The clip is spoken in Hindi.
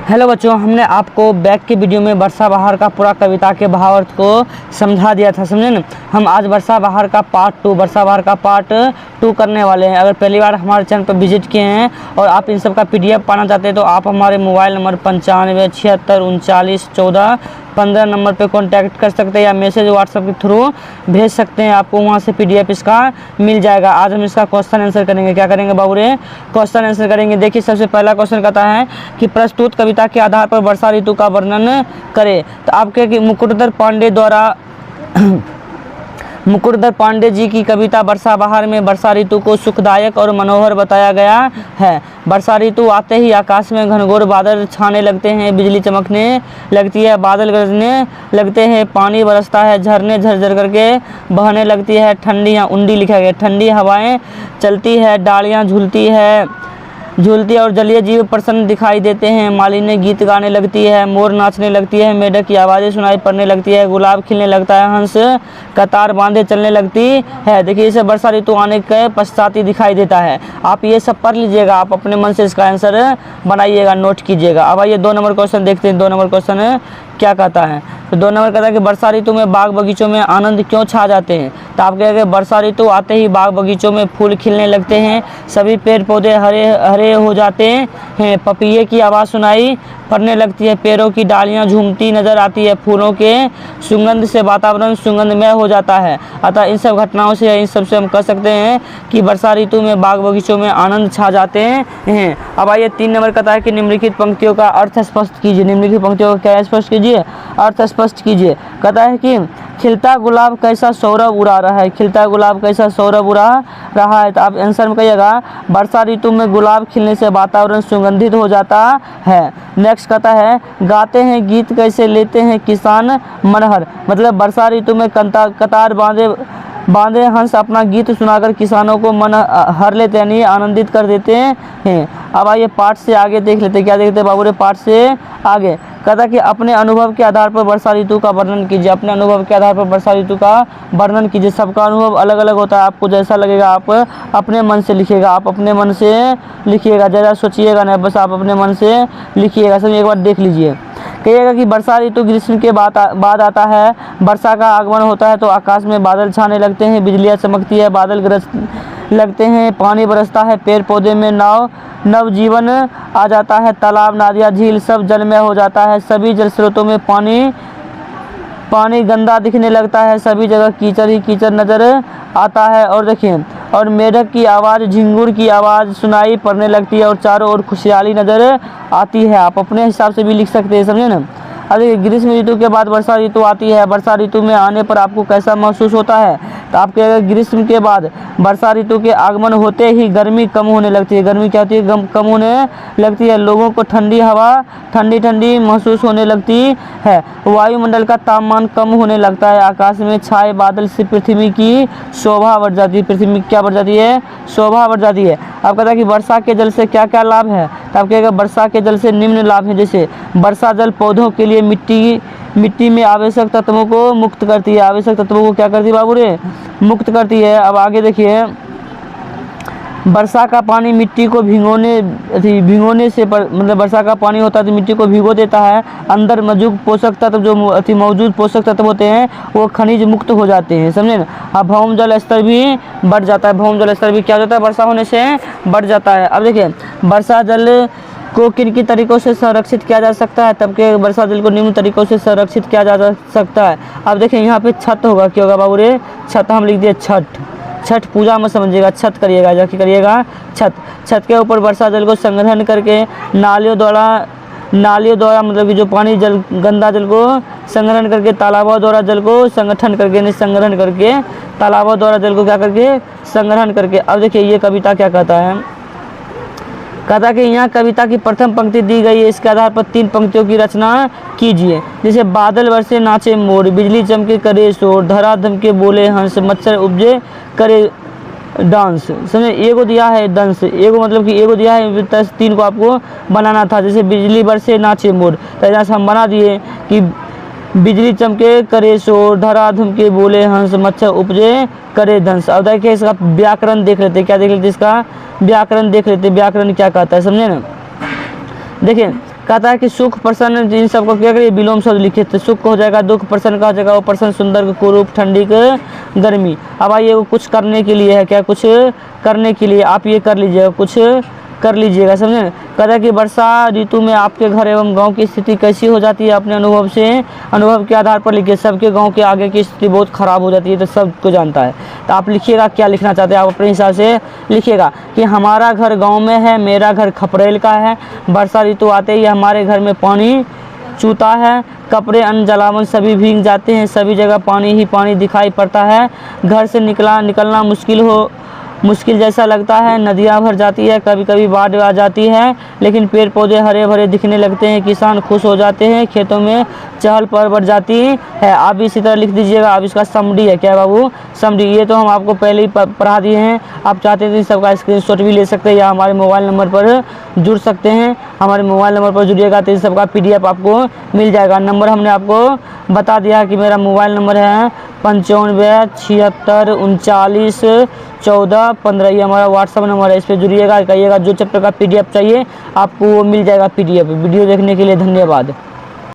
हेलो बच्चों, हमने आपको बैक के वीडियो में वर्षा बहार का पूरा कविता के भावार्थ को समझा दिया था, समझे ना। हम आज वर्षा बहार का पार्ट 2 करने वाले हैं। अगर पहली बार हमारे चैनल पर विजिट किए हैं और आप इन सब का PDF पाना चाहते हैं तो आप हमारे मोबाइल नंबर 95 76 39 14 15 नंबर पे कांटेक्ट कर सकते हैं या मैसेज व्हाट्सएप के थ्रू भेज सकते हैं। आपको वहाँ से PDF इसका मिल जाएगा। आज हम इसका क्वेश्चन आंसर करेंगे। क्या करेंगे बाबू रे? क्वेश्चन आंसर करेंगे। देखिए, सबसे पहला क्वेश्चन कहता है कि प्रस्तुत कविता के आधार पर वर्षा ऋतु का वर्णन करें। तो आपके मुकुटधर पांडे जी की कविता वर्षा बहार में वर्षा ऋतु को सुखदायक और मनोहर बताया गया है। वर्षा ऋतु आते ही आकाश में घनघोर बादल छाने लगते हैं, बिजली चमकने लगती है, बादल गरजने लगते हैं, पानी बरसता है, झरने झरझर करके बहने लगती है, उंडी लिखा गया, ठंडी हवाएं चलती है, डालियां झूलती और जलीय जीव प्रसन्न दिखाई देते हैं, मालिनी गीत गाने लगती है, मोर नाचने लगती है, मेढक की आवाज़ें सुनाई पड़ने लगती है, गुलाब खिलने लगता है, हंस कतार बांधे चलने लगती है। देखिए, इसे वर्षा ऋतु आने के पश्चात ही दिखाई देता है। आप ये सब पढ़ लीजिएगा, आप अपने मन से इसका आंसर बनाइएगा, नोट कीजिएगा। अब आइए 2 नंबर क्वेश्चन देखते हैं। 2 नंबर क्वेश्चन क्या कहता है? तो 2 नंबर कहता है कि वर्षा ऋतु में बाग बगीचों में आनंद क्यों छा जाते हैं। तो आप कहेंगे वर्षा ऋतु आते ही बाग बगीचों में फूल खिलने लगते हैं, सभी पेड़ पौधे हरे हरे हो जाते हैं, पपीहे की आवाज़ सुनाई पड़ने लगती है, पेड़ों की डालियां झूमती नजर आती है, फूलों के सुगंध से वातावरण सुगंधमय हो जाता है। अतः इन सब घटनाओं से, इन सब से हम कह सकते हैं कि वर्षा ऋतु में बाग बगीचों में आनंद छा जाते हैं। अब आइए 3 नंबर कहता है कि निम्नलिखित पंक्तियों का अर्थ स्पष्ट कीजिए। निम्नलिखित पंक्तियों का क्या स्पष्ट कीजिए? अर्थ स्पष्ट कीजिए। कहता है कि खिलता गुलाब कैसा सौरभ उड़ा रहा है। खिलता गुलाब कैसा सौरभ उड़ा रहा है। तो आप आंसर में कहिएगा वर्षा ऋतु में गुलाब खिलने से वातावरण सुगंधित हो जाता है। नेक्स्ट कहता है गाते हैं गीत कैसे लेते हैं किसान मनहर। मतलब वर्षा ऋतु में कतार बांधे हंस अपना गीत सुनाकर किसानों को मन हर लेते यानी आनंदित कर देते हैं। अब आइए पाठ से आगे देख लेते हैं। क्या देखते हैं बाबू रे? पाठ से आगे कहता कि अपने अनुभव के आधार पर वर्षा ऋतु का वर्णन कीजिए। अपने अनुभव के आधार पर वर्षा ऋतु का वर्णन कीजिए। सबका अनुभव अलग अलग होता है, आपको जैसा लगेगा आप अपने मन से लिखिएगा। आप अपने मन से लिखिएगा, ज़्यादा सोचिएगा नहीं, बस आप अपने मन से लिखिएगा। सब एक बार देख लीजिए। कहिएगा कि वर्षा ऋतु ग्रीष्म के बाद आता है। वर्षा का आगमन होता है तो आकाश में बादल छाने लगते हैं, बिजलियाँ चमकती है, बादल गरज लगते हैं, पानी बरसता है, पेड़ पौधे में नव जीवन आ जाता है, तालाब नदियाँ झील सब जलमय हो जाता है, सभी जल स्रोतों में पानी गंदा दिखने लगता है, सभी जगह कीचड़ ही कीचड़ नजर आता है। और देखिए, और मेढक की आवाज़, झिंगुर की आवाज़ सुनाई पड़ने लगती है और चारों ओर खुशहाली नजर आती है। आप अपने हिसाब से भी लिख सकते हैं, समझे ना। अरे ग्रीष्म ऋतु के बाद वर्षा ऋतु आती है। वर्षा ऋतु में आने पर आपको कैसा महसूस होता है? तो आप कहेंगे ग्रीष्म के बाद वर्षा ऋतु के आगमन होते ही गर्मी कम होने लगती है। गर्मी क्या होती है? कम होने लगती है। लोगों को ठंडी हवा ठंडी महसूस होने लगती है। वायुमंडल का तापमान कम होने लगता है। आकाश में छाए बादल से पृथ्वी की शोभा बढ़ जाती है। पृथ्वी क्या बढ़ जाती है? शोभा बढ़ जाती है। आप कहता है कि वर्षा के जल से क्या क्या लाभ है? तो आप कहेगा वर्षा के जल से निम्न लाभ है। जैसे वर्षा जल पौधों के लिए मिट्टी में आवश्यक तत्वों को मुक्त करती है। आवश्यक तत्वों को क्या करती है बाबू रे? मुक्त करती है। अब आगे देखिए, वर्षा का पानी मिट्टी को भिगोने से मतलब वर्षा का पानी होता है तो मिट्टी को भिगो देता है। अंदर मौजूद पोषक तत्व जो मौजूद पोषक तत्व होते हैं वो खनिज मुक्त हो जाते हैं, समझे ना। अब भौम जल स्तर भी बढ़ जाता है। भौम जल स्तर भी क्या होता है? वर्षा होने से बढ़ जाता है। अब देखिए, वर्षा जल को किन तरीकों से संरक्षित किया जा सकता है? तब के वर्षा जल को निम्न तरीकों से संरक्षित किया जा सकता है। अब देखिए, यहाँ पे छत होगा। क्या होगा बाबू रे? छत। हम लिख दिए छठ पूजा में समझिएगा। छत करिएगा, जाके करिएगा छत के ऊपर वर्षा जल को संग्रहण करके नालियों द्वारा मतलब कि जो पानी जल गंदा जल को संग्रहण करके तालाबों द्वारा जल को संग्रहण करके तालाबों द्वारा जल को क्या करके संग्रहण करके। अब देखिए ये कविता क्या कहता है? कहता कि यहाँ कविता की प्रथम पंक्ति दी गई है, इसके आधार पर 3 पंक्तियों की रचना कीजिए। जैसे बादल बरसे नाचे मोर, बिजली चमके करे शोर, धरा धमके बोले हंस, मच्छर उपजे करे डांस। समझे? एगो दिया है दंश, एगो मतलब कि एगो दिया है 3 को आपको बनाना था। जैसे बिजली बरसे नाचे मोर, तो यहाँ से हम बना दिए कि बिजली चमके करे शोर, धरा धमके बोले हंस, मच्छर उपजे करे दंश। अब देखिए इसका व्याकरण देख लेते। क्या देख लेते? इसका व्याकरण देख लेते। व्याकरण क्या कहता है, समझे ना। देखिए कहता है कि सुख प्रसन्न इन सबको क्या करिए विलोम शब्द लिखे थे। सुख हो जाएगा दुख, प्रसन्न का हो जाएगा वो प्रसन्न, सुंदर कुरूप, ठंडी के गर्मी। अब आइए वो कुछ करने के लिए है, क्या कुछ करने के लिए आप ये कर लीजिएगा, कुछ कर लीजिएगा, समझे। कहता है कि वर्षा ऋतु में आपके घर एवं गांव की स्थिति कैसी हो जाती है, अपने अनुभव से, अनुभव के आधार पर लिखिए। सबके गांव के आगे की स्थिति बहुत खराब हो जाती है, तो सबको जानता है। तो आप लिखिएगा क्या लिखना चाहते हैं, आप अपने हिसाब से लिखिएगा कि हमारा घर गाँव में है, मेरा घर खपरेल का है, वर्षा ऋतु आते ही हमारे घर में पानी चूता है, कपड़े अन्न जलावन सभी भीग जाते हैं, सभी जगह पानी ही पानी दिखाई पड़ता है, घर से निकलना मुश्किल जैसा लगता है, नदियाँ भर जाती है, कभी कभी बाढ़ आ जाती है, लेकिन पेड़ पौधे हरे भरे दिखने लगते हैं, किसान खुश हो जाते हैं, खेतों में चहल पहल बढ़ जाती है। आप इसी तरह लिख दीजिएगा। अब इसका समरी है, क्या बाबू, समरी। ये तो हम आपको पहले ही पढ़ा दिए हैं, आप चाहते थे सबका स्क्रीनशॉट भी ले सकते हैं या हमारे मोबाइल नंबर पर जुड़ सकते हैं। हमारे मोबाइल नंबर पर जुड़िएगा तो इन सबका PDF आपको मिल जाएगा। नंबर हमने आपको बता दिया कि मेरा मोबाइल नंबर है 95 76 39 14 15। ये हमारा व्हाट्सअप नंबर है, इस पर जुड़िएगा, कहिएगा जो चैप्टर का PDF चाहिए आपको वो मिल जाएगा PDF। वीडियो देखने के लिए धन्यवाद।